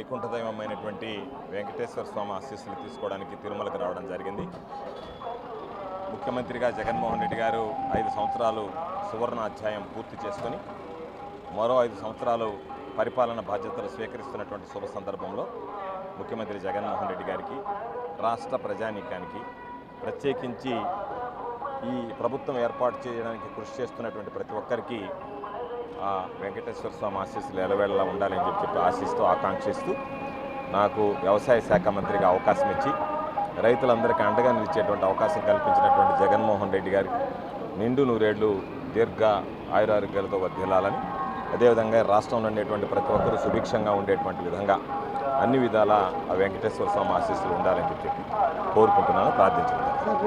వైకుంఠ దైవమైనటువంటి వెంకటేశ్వర స్వామి ఆశీస్సులు తీసుకోవడానికి తిరుమలకు రావడం జరిగింది. ముఖ్యమంత్రిగా జగన్మోహన్ రెడ్డి గారు 5 సంవత్సరాలు సువర్ణ అధ్యాయం పూర్తి చేసుకొని మరో 5 సంవత్సరాలు పరిపాలన బాధ్యతలు స్వీకరిస్తున్నటువంటి శుభ సందర్భంలో ముఖ్యమంత్రి జగన్మోహన్ రెడ్డి గారికి, రాష్ట్ర ప్రజానీకానికి, ప్రత్యేకించి ఈ ప్రభుత్వం ఏర్పాటు చేయడానికి కృషి చేస్తున్నటువంటి ప్రతి ఒక్కరికి వెంకటేశ్వర స్వామి ఆశీస్సులు ఎలవేళలా ఉండాలని చెప్పి ఆశిస్తూ, ఆకాంక్షిస్తూ నాకు వ్యవసాయ శాఖ మంత్రిగా అవకాశం ఇచ్చి రైతులందరికీ అండగా నిలిచేటువంటి అవకాశం కల్పించినటువంటి జగన్మోహన్ రెడ్డి గారికి నిండు నూరేళ్లు దీర్ఘ ఆయురారోగ్యాలతో వర్ధిల్లాలని, అదేవిధంగా రాష్ట్రంలో ఉండేటువంటి ప్రతి ఒక్కరూ సుభిక్షంగా ఉండేటువంటి విధంగా అన్ని విధాలా ఆ వెంకటేశ్వర స్వామి ఆశీస్సులు ఉండాలని చెప్పి కోరుకుంటున్నాను, ప్రార్థించుకుంటాను.